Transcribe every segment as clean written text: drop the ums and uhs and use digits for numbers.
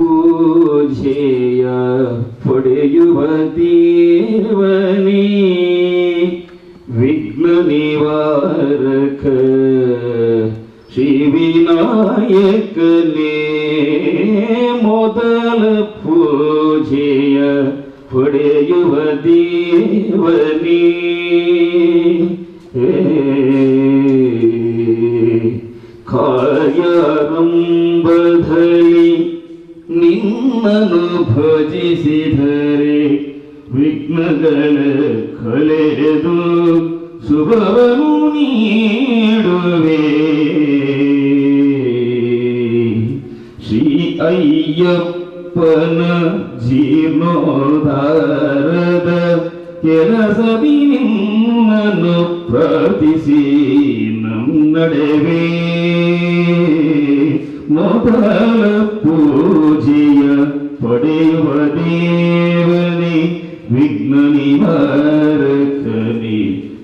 ಪೂಜೆಯ ಪಡೆಯುವ ದೇವನೇ ವಿಘ್ನ ನಿವಾರಕ ಶ್ರೀ ವಿನಾಯಕನೇ ಮೊದಲ ಪೂಜೆಯ ಪಡೆಯುವ ದೇವನೇ ಕಾರ್ಯಾರಂಭದಲ್ಲಿ ನಿನ್ನನ್ನು ಭಜಿಸಿದರೆ ವಿಘ್ನಗಳ ಕಳೆದು ಶುಭವನ್ನು ನೀಡುವೆ. ಶ್ರೀ ಅಯ್ಯಪ್ಪನ ಜೀರ್ಣೋದ್ಧಾರದ ಕೆಲಸದಿ ನಿನ್ನನ್ನು ಪ್ರಾರ್ಥಿಸಿ ನನ್ನಡೆವೆ. ಮೊದಲ ಪೂಜೆಯ ಪಡೆಯುವ ದೇವನೇ ವಿಘ್ನ ನಿವಾರಕನೇ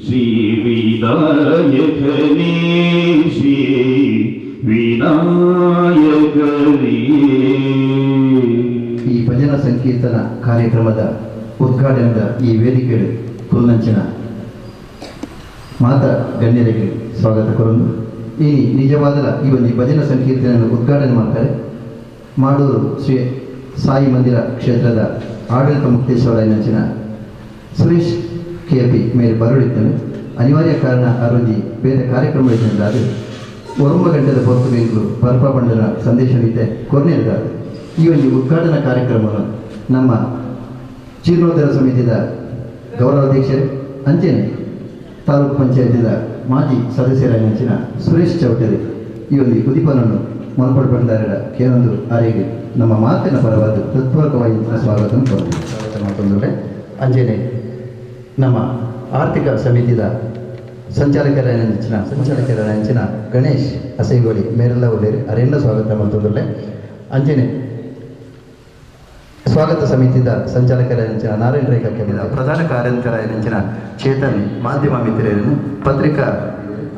ಶ್ರೀ ವಿನಾಯಕನೇ ಶ್ರೀ ವಿನಾಯಕನೇ. ಈ ಭಜನಾ ಸಂಕೀರ್ತನ ಕಾರ್ಯಕ್ರಮದ ಉದ್ಘಾಟನೆದ ಈ ವೇದಿಕೆಗೆ ಕುಲ್ಲಂಚಿನ ಮಾತಾ ಗಣ್ಯರಿಗೆ ಸ್ವಾಗತ ಕೊರೊಂದು ಈ ನಿಜವಾದ ಈ ಒಂದು ಭಜನಾ ಸಂಕೀರ್ತನೆಯನ್ನು ಉದ್ಘಾಟನೆ ಮಾಡ್ತಾರೆ ಮಾಡೂರು ಶ್ರೀ ಸಾಯಿ ಮಂದಿರ ಕ್ಷೇತ್ರದ ಆಡಳಿತ ಮುಕ್ತೇಶ್ವರ ನಂಚಿನ ಸುರೇಶ್ KP ಮೇಲೆ ಬರಲಿದ್ದಾನೆ. ಅನಿವಾರ್ಯ ಕಾರಣ ಅರುಂಜಿ ಬೇರೆ ಕಾರ್ಯಕ್ರಮ ಇದ್ದರೆ ಒಂಬ ಗಂಟೆದ ಹೊತ್ತು ಬೆಂಗಳೂರು ಬರ್ಪ ಬಂಡನ ಸಂದೇಶವಿದ್ದೆ ಕೊನೆಯದಾದ ಈ ಒಂದು ಉದ್ಘಾಟನಾ ಕಾರ್ಯಕ್ರಮವನ್ನು ನಮ್ಮ ಜೀರ್ಣೋದ್ಧಾರ ಸಮಿತಿಯ ಗೌರವಾಧ್ಯಕ್ಷರೇ ಅಂಚೆನೆ ತಾಲೂಕು ಪಂಚಾಯತಿದ ಮಾಜಿ ಸದಸ್ಯರ ನೆಂಚಿನ ಸುರೇಶ್ ಚೌಟರಿ ಈ ಒಂದು ಉದೀಪನನ್ನು ಮಲ್ಪಡ್ಬಂದಾರ ಕೆಲವೊಂದು ಆರೆಗೆ ನಮ್ಮ ಮಾತಿನ ಪರವಾದ ಹೃತ್ಪೂರ್ವಕವಾಗಿ ಸ್ವಾಗತ ಮಾತೊಂದು ಅಂಜನೆ ನಮ್ಮ ಆರ್ಥಿಕ ಸಮಿತಿಯ ಸಂಚಾಲಕರ ನೆಂಚಿನ ಗಣೇಶ್ ಅಸೈಗೋಳಿ ಮೇರೆಲ್ಲ ಒಳ್ಳೆಯ ಅರೆಲ್ಲ ಸ್ವಾಗತ ಮಾಡ್ತಂದ್ರೆ ಅಂಜನೆ ಸ್ವಾಗತ ಸಮಿತಿಯ ಸಂಚಾಲಕರ ನೆಂಚಿನ ನಾರಾಯಣ ರೇಖಾ ಕೇಳಿದ ಪ್ರಧಾನ ಕಾರ್ಯಕರ ನೆಂಚಿನ ಚೇತನ್ ಮಾಧ್ಯಮ ಮಿತ್ರರನ್ನು ಪತ್ರಿಕಾ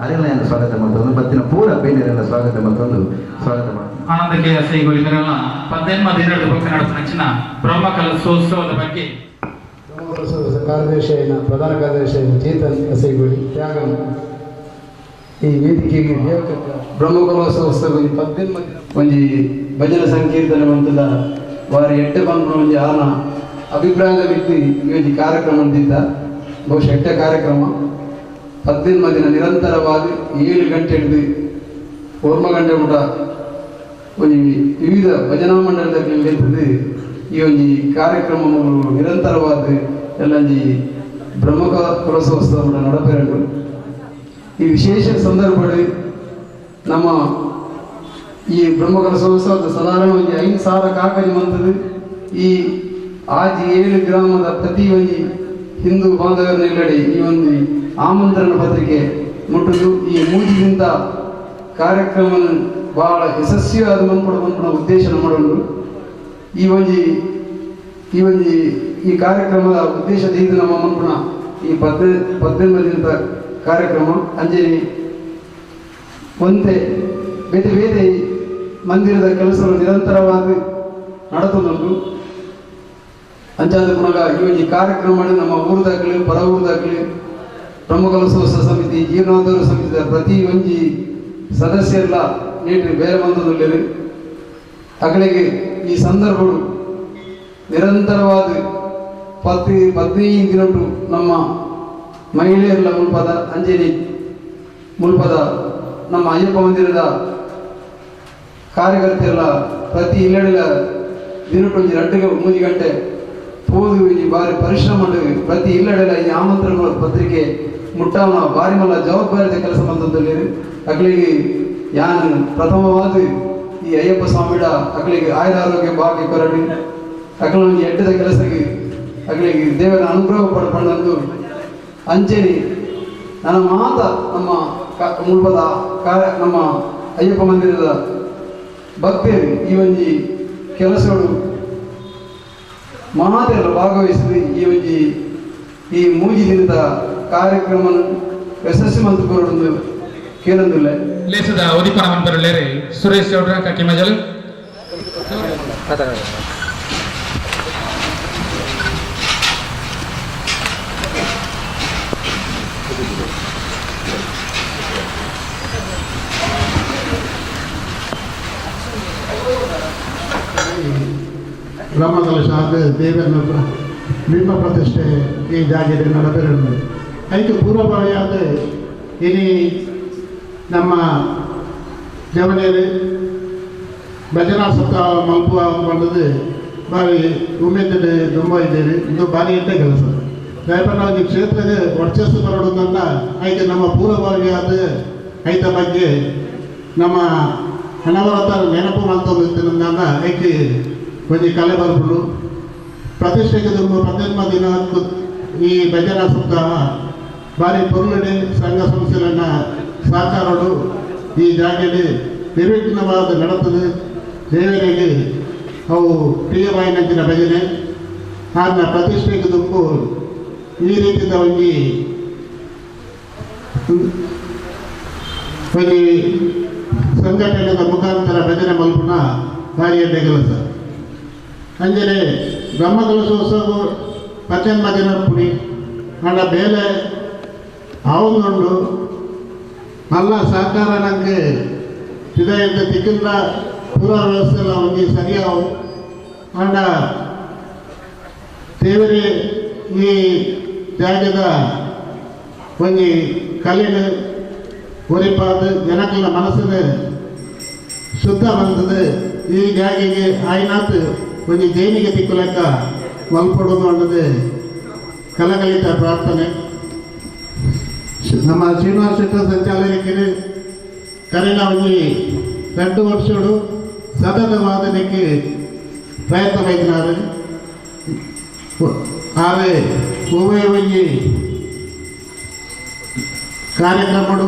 ಅರೆಲ್ಲ ಸ್ವಾಗತ ಮಾಡ್ತಂದು ಬತ್ತಿನ ಪೂರ ಬೇನೆಲ್ಲ ಸ್ವಾಗತ ಮಾಡ್ತಂದು ಸ್ವಾಗತ ಮಾಡಿ ಆನಂದಕ್ಕೆ ಅಸೈಗೋಳಿ ಮೇರೆಲ್ಲ 18 ಬಗ್ಗೆ ನಡೆಸಿನ ಬ್ರಹ್ಮ ಕಲಶೋತ್ಸವದ ಬಗ್ಗೆ ಕಾರ್ಯದರ್ಶಿ ಪ್ರಧಾನ ಕಾರ್ಯದರ್ಶಿ ಚೇತನ್ ಅಸೈಗೋಳಿ ತ್ಯಾಗಂ ಈ ವೇದಿಕೆಗೆ ಬ್ರಹ್ಮಕಲಶೋತ್ಸವ 18 ಒಂಜಿ ಭಜನ ಸಂಕೀರ್ತನೆ ಬಂತದ ವಾರ ಎಟ್ಟೆ ಬಂದ್ರು ಒಂಜಿ ಆನ ಅಭಿಪ್ರಾಯದ ವ್ಯಕ್ತಿ ಈ ಕಾರ್ಯಕ್ರಮ ಅಂತಿದ್ದ ಬಹುಶಃ ಎಟ್ಟೆ ಕಾರ್ಯಕ್ರಮ 18 ದಿನ ನಿರಂತರವಾಗಿ 7 ಗಂಟೆ ಹಿಡಿದು 4 ಗಂಟೆ ಕೂಡ ಒಂಜಿ ವಿವಿಧ ಭಜನಾ ಮಂಡಲದಲ್ಲಿ ನಿಂತಿದ್ದು ಈ ಒಂದು ಕಾರ್ಯಕ್ರಮಗಳು ನಿರಂತರವಾದ ಎಲ್ಲಂಜಿ ಬ್ರಹ್ಮಕಲಶೋತ್ಸವ ನಡಪೆರಡು ಈ ವಿಶೇಷ ಸಂದರ್ಭದಲ್ಲಿ ನಮ್ಮ ಈ ಬ್ರಹ್ಮಕಲಶೋತ್ಸವದ ಸಾಧಾರಣ ಒಂದು 5,000 ಕಾಕಜಿ ಮಂತದ್ದು ಈ ಆಜಿ 7 ಗ್ರಾಮದ ಪ್ರತಿ ಒಂದು ಹಿಂದೂ ಬಾಂಧವರನ್ನೆಲ್ಲಡೆ ಈ ಒಂದು ಆಮಂತ್ರಣ ಪತ್ರಿಕೆ ಮುಟ್ಟುದು ಈ ಮೂಜಿಗಿಂತ ಕಾರ್ಯಕ್ರಮ ಬಹಳ ಯಶಸ್ವಿಯಾದ ಮನ್ಪಡ ಉದ್ದೇಶ ಮಾಡೋಣ. ಈ ಕಾರ್ಯಕ್ರಮದ ಉದ್ದೇಶದ ಇದು ನಮ್ಮ ಮನ್ಪುಣ ಈ 18 ದಿನದ ಕಾರ್ಯಕ್ರಮ ಅಂಜನಿ ಒಂದೇ ಬೇರೆ ಬೇರೆ ಮಂದಿರದ ಕೆಲಸಗಳು ನಿರಂತರವಾಗಿ ನಡೆದುಕೊಂಡು ಅಂಚಾದ ಪುನಗ ಈ ಕಾರ್ಯಕ್ರಮ ನಮ್ಮ ಊರದಾಗಲಿ ಪರ ಊರದಾಗಲಿ ಬ್ರಹ್ಮಕಲಶೋತ್ಸವ ಸಮಿತಿ ಜೀರ್ಣೋದ್ಧಾರ ಸಮಿತಿಯ ಪ್ರತಿ ಒಂಜಿ ಸದಸ್ಯರೆಲ್ಲ ನೀಡಿ ಬೇರೆ ಬಂದದಲ್ಲಿ ಅಗಳಿಗೆ ಈ ಸಂದರ್ಭಗಳು ನಿರಂತರವಾದ 15 ದಿನಟ್ಟು ನಮ್ಮ ಮಹಿಳೆಯರೆಲ್ಲ ಮುಲ್ಪದ ಅಂಜನಿ ಮುಲ್ಪದ ನಮ್ಮ ಅಯ್ಯಪ್ಪ ಮಂದಿರದ ಕಾರ್ಯಕರ್ತೆಯಲ್ಲ ಪ್ರತಿ ಇಲ್ಲಡಿಲ ದಿನಟ್ಟು 2-3 ಗಂಟೆ ಪೋದು ಈ ಬಾರಿ ಪರಿಶ್ರಮ ಪ್ರತಿ ಇಲ್ಲಡೆಲ್ಲ ಈ ಆಮಂತ್ರಣ ಪತ್ರಿಕೆ ಮುಟ್ಟವನ ಬಾರಿ ಮಲ್ಲ ಜವಾಬ್ದಾರಿದ ಕೆಲಸ ಬಂದದಲ್ಲಿ ಅಗಳಿಗೆ ಯಾನು ಪ್ರಥಮವಾದ ಈ ಅಯ್ಯಪ್ಪ ಸ್ವಾಮಿಡ ಅಗಳಿಗೆ ಆಯುರಾರೋಗ್ಯ ಭಾಗ್ಯ ಕೊರಡಿ ಅಗಳೊಂದು ಎಡ್ಡದ ಕೆಲಸಕ್ಕೆ ಅಗಳಿಗೆ ದೇವರ ಅನುಗ್ರಹ ಪಡ್ಕೊಂಡು ಅಂಚೆನಿ ನನ್ನ ಮಾತ ನಮ್ಮ ಮುಲ್ಪದ ನಮ್ಮ ಅಯ್ಯಪ್ಪ ಮಂದಿರದ ಭಕ್ತರು ಈ ಒಂದು ಕೆಲಸಗಳು ಮಾತೆಲ್ಲ ಭಾಗವಹಿಸಿ ಈ ಮೂಜಿ ದಿನದ ಕಾರ್ಯಕ್ರಮ ಯಶಸ್ವಿ ಮಂತು ಕೊರೊಂದು ಕೇಳಂದಿಲ್ಲ ಲೇಸದ ಉದೀಪನ ಮಂಪರಲೇರೆ ಸುರೇಶ್ ಚೌಡ್ರ ಕಕ್ಕಿ ಮಜಲು ಬ್ರಹ್ಮಕಲಶ ಅದು ದೇವರ ಬಿಂಬ ಪ್ರತಿಷ್ಠೆ ಈ ಜಾಗದಲ್ಲಿ ನಡೆದಿರುವುದು ಅದಕ್ಕೆ ಪೂರ್ವಭಾವಿಯಾದ ಇನಿ ನಮ್ಮ ಜವನೇರು ಭಜನಾ ಸಪ್ತಾಹ ಮಲ್ಪುವ ಬಂದದ್ದು ಬಾರಿ ಉಮೇದಿನ ತುಂಬ ಇದ್ದೇವೆ ಇದು ಭಾರಿ ಇದ್ದ ಕೆಲಸ ದಯಪಟ್ಟು ನಾವು ಈ ಕ್ಷೇತ್ರದ ವರ್ಚಸ್ಸು ಬರೋದನ್ನ ಅದಕ್ಕೆ ನಮ್ಮ ಪೂರ್ವಭಾವಿಯಾದ ಐತ ಬಗ್ಗೆ ನಮ್ಮ ಅನವರತ ನೆನಪು ಮಾಡ್ತಂದ ಅದಕ್ಕೆ ಒಂದು ಕಲೆ ಬರ್ಬಿಡು ಪ್ರತಿಷ್ಠೆಗೆ ತುಂಬ 18 ದಿನ ಈ ಭಜನಾ ಸಪ್ತಾಹ ಭಾರಿ ಪೊರುಳಡೆ ಸಂಘ ಸಂಸ್ಥೆಗಳನ್ನ ಸಹಕಾರಗಳು ಈ ಜಾಗದಲ್ಲಿ ನಿರ್ವಿಘ್ನವಾದ ನಡೆತದೆ ದೇವರಿಗೆ ಅವು ಪ್ರಿಯವಾಯಿನಂಚಿನ ಭಜನೆ ಅದನ್ನ ಪ್ರತಿಷ್ಠೆಗೆ ತುಂಬು ಈ ರೀತಿಯ ಒಂದು ಸಂಘಟನೆಯ ಮುಖಾಂತರ ಭಜನೆ ಮಲ್ಪುನ ಭಾರಿ ಎಡ್ಡೆ ಕೆಲಸ ಅಂಜನೆ ಬ್ರಹ್ಮಕಲಶೋತ್ಸವ 18 ದಿನ ಪುಡಿ ಆಡ ಬೇಲೆ ಅವನುಂಡು ಅಲ್ಲ ಸಹಕಾರ ನನಗೆ ಇದರಿಂದ ದಿಕ್ಕಿಂದ ಪೂರ್ವ ವ್ಯವಸ್ಥೆ ಎಲ್ಲ ಒಂದು ಸರಿಯಾವು ಆಂಡ ದೇವರೇ ಈ ಜಾಗದ ಒಂದು ಕಲಿನ ಒರಿಪಾದ ಜನಗಳ ಮನಸ್ಸಿನ ಶುದ್ಧ ಬಂದದ್ದು ಈ ಜಾಗಿಗೆ ಆಯ್ನಾತ್ ಒಂದು ಜೈನಿಗೆ ದಿಕ್ಕು ಲೆಕ್ಕ ಮಲ್ಪಡೋದು ಅನ್ನೋದು ಕಲಕಲಿತ ಪ್ರಾರ್ಥನೆ ನಮ್ಮ ಶ್ರೀನಿವಾಸ ಶೆಟ್ಟಿ ಸಂಚಾಲಕರು ಕರೆನ ಒಂದು 2 ವರ್ಷಗಳು ಸತತವಾದಕ್ಕೆ ಪ್ರಯತ್ನ ವಹಿಸಿనాರು ಆದರೆ ಉಭಯ ಒಂದು ಕಾರ್ಯಕ್ರಮಗಳು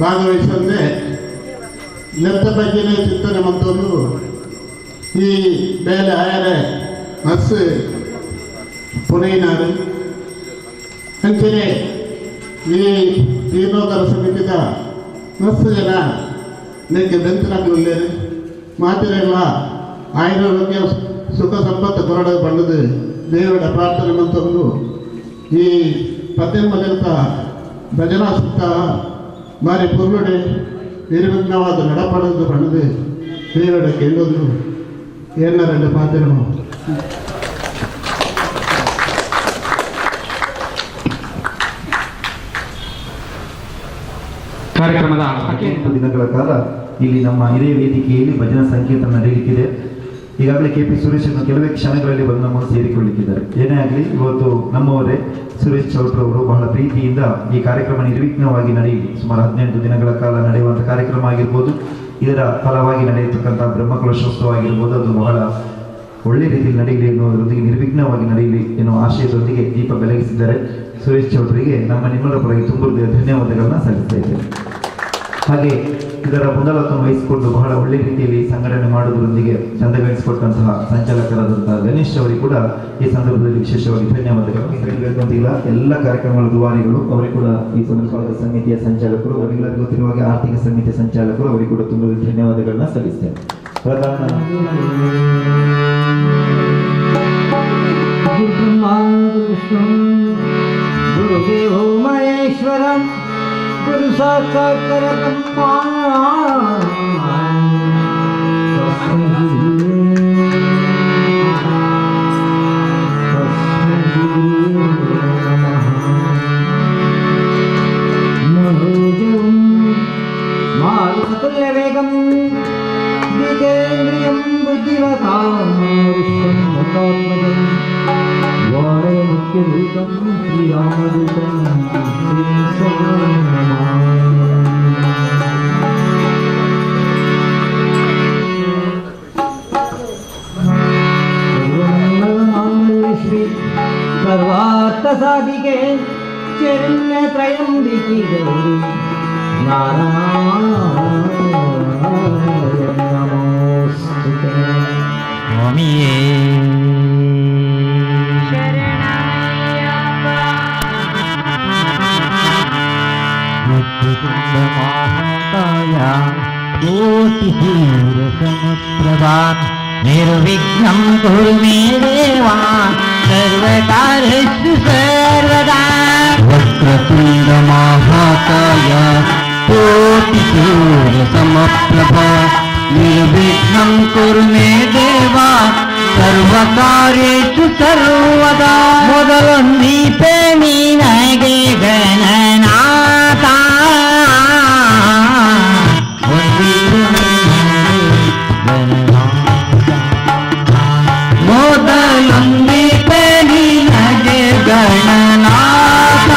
ಭಾಗವಹಿಸಂದೆ ನೆತ್ತ ಬಗ್ಗೆನೇ ಚಿಂತನೆ ಮತ್ತೊಂದು ಈ ಬೇಲೆ ಆಯರೆ ಬಸ್ ಪುನೈನಾರು ಅಂಚನೆ ಈ ಜೀರ್ಣೋದ್ಧಾರ ಸಮಿತಿದ 10 ಜನ ನಿಮಗೆ ಬೆಂತನಾಗಲಿಲ್ಲ ಮಾತಿರಲ್ಲ ಆಯುರ್ವೇದ್ಯ ಸುಖ ಸಂಪತ್ತು ಕೊರಡ ಬಂದದು ದೇವರ ಪ್ರಾರ್ಥನೆ ಮಂತಂದು ಈ 18 ದಿನದ ಭಜನಾ ಸಪ್ತಾಹ ಭಾರಿ ಪುರುಡೆ ನಿರ್ವಿಘ್ನವಾದ ನಡಪಡದು ಬಣ್ಣದು ದೇವರ ಕೇಳೋದು ಏನ 2 ಮಾತಿನ ಕಾರ್ಯಕ್ರಮದ 8 ದಿನಗಳ ಕಾಲ ಇಲ್ಲಿ ನಮ್ಮ ಹಿರಿಯ ವೇದಿಕೆಯಲ್ಲಿ ಭಜನಾ ಸಂಕೀರ್ತನ ನಡೆಯಲಿಕ್ಕಿದೆ. ಈಗಾಗಲೇ KP ಸುರೇಶ್ ಕೆಲವೇ ಕ್ಷಣಗಳಲ್ಲಿ ಬಂದು ನಮ್ಮನ್ನು ಸೇರಿಕೊಳ್ಳಲಿಕ್ಕಿದ್ದಾರೆ. ಏನೇ ಆಗಲಿ ಇವತ್ತು ನಮ್ಮವರೇ ಸುರೇಶ್ ಚೌಟ್ರವರು ಬಹಳ ಪ್ರೀತಿಯಿಂದ ಈ ಕಾರ್ಯಕ್ರಮ ನಿರ್ವಿಘ್ನವಾಗಿ ನಡೆಯಲಿ. ಸುಮಾರು 18 ದಿನಗಳ ಕಾಲ ನಡೆಯುವಂಥ ಕಾರ್ಯಕ್ರಮ ಆಗಿರ್ಬೋದು, ಇದರ ಫಲವಾಗಿ ನಡೆಯತಕ್ಕಂಥ ಬ್ರಹ್ಮಕಲಶೋತ್ಸವ ಆಗಿರ್ಬೋದು, ಅದು ಬಹಳ ಒಳ್ಳೆ ರೀತಿಯಲ್ಲಿ ನಡೆಯಲಿ ಎನ್ನುವುದರೊಂದಿಗೆ ನಿರ್ವಿಘ್ನವಾಗಿ ನಡೆಯಲಿ ಎನ್ನುವ ಆಶಯದೊಂದಿಗೆ ದೀಪ ಬೆಳಗಿಸಿದ್ದಾರೆ. ಸುರೇಶ್ ಚೌಟ್ರಿಗೆ ನಮ್ಮ ನಿಮ್ಮೆಲ್ಲರ ಪರವಾಗಿ ತುಂಬ ಧನ್ಯವಾದಗಳನ್ನ ಸಲ್ಲಿಸ್ತಾ ಇದ್ದೇವೆ. ಹಾಗೆ ಇದರ ಮುಂದಾಳತ್ವ ವಹಿಸಿಕೊಂಡು ಬಹಳ ಒಳ್ಳೆ ರೀತಿಯಲ್ಲಿ ಸಂಘಟನೆ ಮಾಡುವುದರೊಂದಿಗೆ ಚಂದಗಳಿಸಿಕೊಟ್ಟಂತಹ ಸಂಚಾಲಕರಾದಂತಹ ಗಣೇಶ್ ಅವರಿಗೆ ಕೂಡ ಈ ಸಂದರ್ಭದಲ್ಲಿ ವಿಶೇಷವಾಗಿ ಧನ್ಯವಾದಗಳು. ಎಲ್ಲ ಕಾರ್ಯಕ್ರಮಗಳ ದುವಾರಿಗಳು ಅವರಿಗೆ ಕೂಡ ಈ ಸಂದರ್ಭದ ಸಮಿತಿಯ ಸಂಚಾಲಕರು, ಅವರಿಗೆಲ್ಲರಿಗೂ ಗೊತ್ತಿರುವಾಗ ಆರ್ಥಿಕ ಸಮಿತಿಯ ಸಂಚಾಲಕರು ಅವರಿಗೆ ಕೂಡ ತುಂಬ ಧನ್ಯವಾದಗಳನ್ನ ಸಲ್ಲಿಸ್ತೇನೆ. गुरुदेवो महेश्वरं गुरु साक्षात् परब्रह्मा मनोजवं मारुततुल्यवेगं जितेन्द्रियं बुद्धिमतां विश्वं वारमुख्यभूतं श्रीरामदूतं श्री सर्वार्थसाधिके शरण्यत्रयम्बिके गौरी नारायण नमोस्तुते महाकाया कोटिसूर्यसमप्रभा सर्वं निर्विघ्नं कुरु मे देव सर्वकार्येषु सर्वदा वक्रतुण्ड महाकाय कोटिसूर्यसमप्रभ निर्विघ्नं कुरु मे देव सर्वकार्येषु सर्वदा ಮೊದಲೊಂದೀಪೆ ನಿನಗೆ ಗಣನಾಥ ಮೊದಲೊಂದೀಪೆ ನಿನಗೆ ಗಣನಾಥ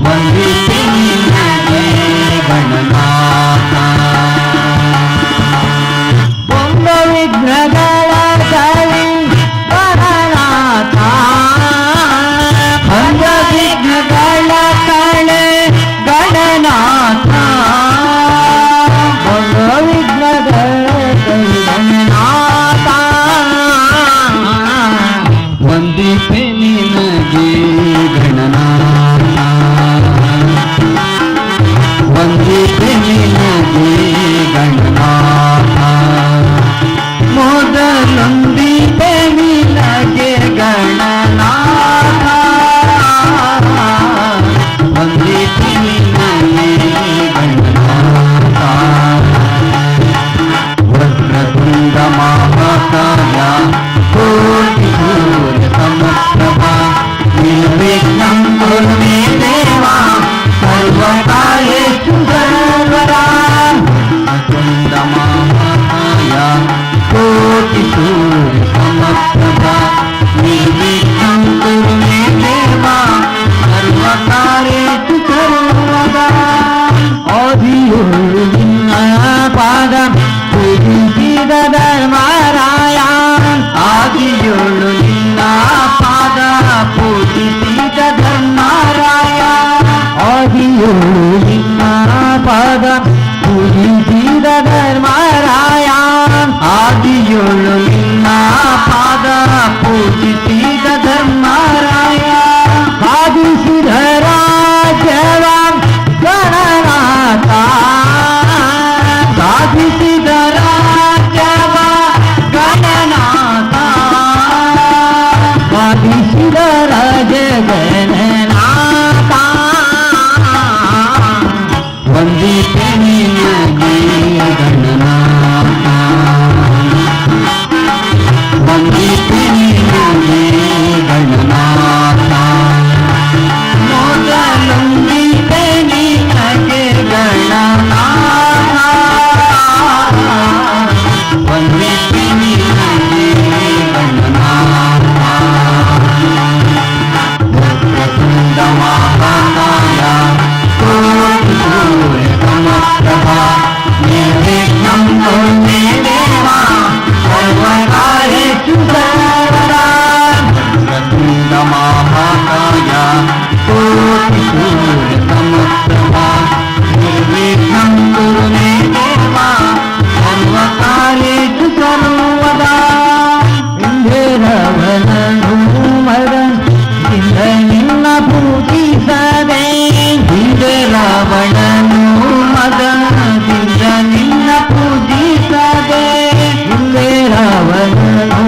ಒಂದೀಪೆ ನಿನಗೆ ಗಣನಾಥ ಒಂದು ವಿಘ್ನಗಳ ಕಳಿ ಗಣನಾಥ ಒಂದು ವಿಘ್ನಗಳ ಕಳೆ ಗಣನಾಥ ಒಂದು ವಿಘ್ನಗಳ ಕಳಿ ಗಣನಾಥ ವಂದಿಪೆ ನಿನಗೆ ಗಣನಾಥ ವಂದಿಪೆ ನಿನಗೆ ಗಣನಾಥ ಮೊದಲೊಂದಿಪೆ ನಿನಗೆ ಗಣನಾಥ ವಂದಿಪೆ ನಿನಗೆ ಗಣನಾಥ ವಕ್ರತುಂಡ ಮಹಾಕಾಯ ಕೋಟಿ ಸೂರ್ಯ ಸಮಪ್ರಭ ನಿರ್ವಿಘ್ನಂ ಕುರು ಮೇ ದೇವ ಸರ್ವಕಾರ್ಯೇಷು ಸರ್ವದಾ ವಕ್ರತುಂಡ ಮಹಾಕಾಯ ಕೋಟಿ ಸೂರ್ಯ ಸಮಪ್ರಭ ನಿರ್ವಿಘ್ನಂ ಕುರು ಮೇ ದೇವ ಸರ್ವಕಾರ್ಯೇಷು ಸರ್ವದಾ ಆದಿಯೋಳು ನಿನ್ನ ಪಾದ ಪೂಜಿಸಿದ ಧರ್ಮರಾಯ ಆದಿಯೋಳು ನಿನ್ನ ಪಾದ ಪೂಜಿಸಿದ ಧರ್ಮರಾಯ ಆದಿಯೋಳು ನಿನ್ನ ಪಾದ ಪೂಜಿಸಿದ ಧರ್ಮರಾಯ ಆದಿಯೋಳು ನಿನ್ನ ಪಾದ ಪೂಜಿಸಿದ ಧರ್ಮರಾಯ ಸಾಧಿಸಿದ ರಾಜ್ಯವ ಗಣನಾಥ ಸಾಧಿಸಿದ ರಾಜ್ಯವ ಗಣನಾಥ ಸಾಧಿಸಿದ ರಾಜ ಗಣನಾಥ ವಂದಿಪೆ ನಿನಗೆ ಗಣನಾಥ ವಂದಿಪೆ ನಿನಗೆ ಗಣನಾಥ ಮೊದಲೊಂದಿಪೆ ನಿನಗೆ ಗಣನಾಥ ವಂದಿಪೆ ನಿನಗೆ ಗಣನಾಥ ವಕ್ರತುಂಡ ಮಹಾಕಾಯ ಕೋಟಿ ಸೂರ್ಯ ಸಮಪ್ರಭ ನಿರ್ವಿಘ್ನಂ ಕುರು ಮೇ ದೇವ ಸರ್ವಕಾರ್ಯೇಷು ಸರ್ವದಾ ವಕ್ರತುಂಡ ಮಹಾಕಾಯ ಕೋಟಿ ಸೂರ್ಯ ಸಮಪ್ರಭ ನಿರ್ವಿಘ್ನಂ ಕುರು ಮೇ ದೇವ ಸರ್ವಕಾರ್ಯೇಷು ಸರ್ವದಾ ಇಂದ್ರವನನು ಮದನ್ ಇಂದ್ರ ನಿನ್ನ ಪೂಜಿಸದೆ ಇಂದ್ರವನನು ಮದನದಿಂದ ನಿನ್ನ ಪೂಜಿಸದೆ ಇಂದ್ರವನನು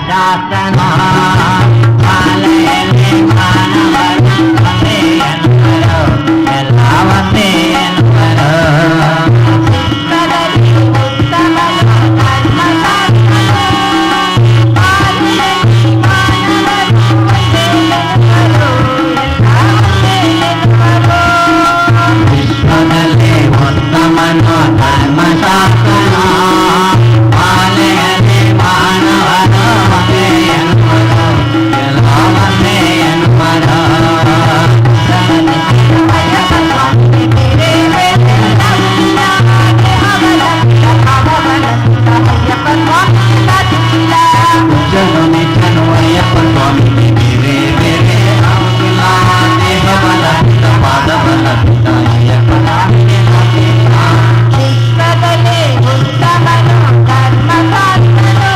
ಶಾಸನ ಮಾಲೆಯಲ್ಲಿ ಮಾನವರು ಒಂದೇ ಎನ್ನುವರು ಎಲ್ಲ ಒಂದೇ ಎನ್ನುವರು ವಿಶ್ವದಲ್ಲಿ ಉತ್ತಮನು ಧರ್ಮಶಾಸ್ತ್ರನ ಮಾಲೆಯಲ್ಲಿ ಮಾನವರು ಒಂದೇ ಎನ್ನುವರು ಎಲ್ಲ ಒಂದೇ ಎನ್ನುವರು ಜನು ನಿಜನು ಅಯ್ಯಪ್ಪ ಸ್ವಾಮಿಗೆ ಬೇರೆ ಬೇರೆ ಆಗುತ್ತಿಲ್ಲ ದೇಹಬಲ ಪಾದಬಲ ಅಯ್ಯಪ್ಪ ಸ್ವಾಮಿಗೆ ಗೊತ್ತಿಲ್ಲ. ವಿಶ್ವದಲ್ಲಿ ಉತ್ತಮನು ಧರ್ಮಶಾಸ್ತ್ರನು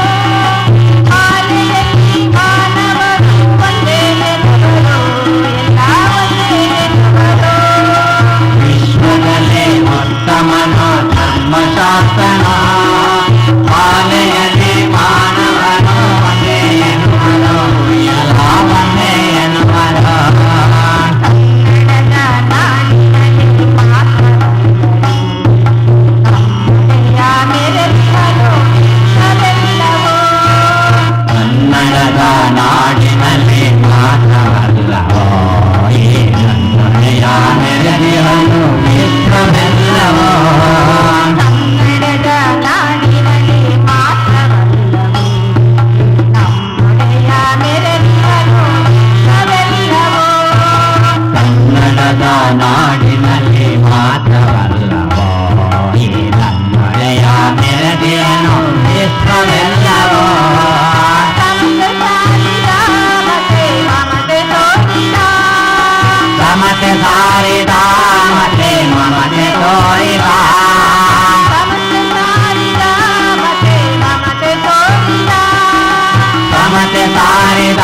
ಮಾಲೆಯಲ್ಲಿ ಮಾನವರು ಒಂದೇ ಎನ್ನುವರು ಎಲ್ಲ ಒಂದೇ ಎನ್ನುವರು ವಿಶ್ವದಲ್ಲಿ ಉತ್ತಮನು ಧರ್ಮಶಾಸ್ತ್ರನ ಮಾಲೆಯಲ್ಲಿ ಮಾನವನು ಒಂದೇ ಎನ್ನುವರು ಎಲ್ಲ ಒಂದೇ ಎನ್ನುವರು ಕನ್ನಡದ ನಾಡಿನಲ್ಲಿ ಮಾತ್ರವಲ್ಲವೋ ಕನ್ನಡದ ನಾಡಿನಲ್ಲಿ ಮಾತ್ರವಲ್ಲವೋ ಈ ನನ್ನೆಯ ನೆರೆದಿರಲು ವಿಶ್ವವೆಲ್ಲವೋ ಕನ್ನಡದ ನಾಡಿನಲ್ಲಿ ಮಾತ್ರವಲ್ಲವೋ ನಮ್ಮೊಡೆಯ ಮೆರೆದಿರಲು ವಿಶ್ವವೆಲ್ಲವೋ ಕನ್ನಡದ ನಾಡಿನಲ್ಲಿ ಮಾತ್ರವಲ್ಲವೋ ಈ ನನ್ನೆಯ ನೆರೆದಿರಲು ವಿಶ್ವವೆಲ್ಲವೋ ಸಮತೆ ಸಾರಿದ ಮತ್ತೆ ಮಮತೆ ತೋರಿದ ಸಮತೆ ಸಾರಿದ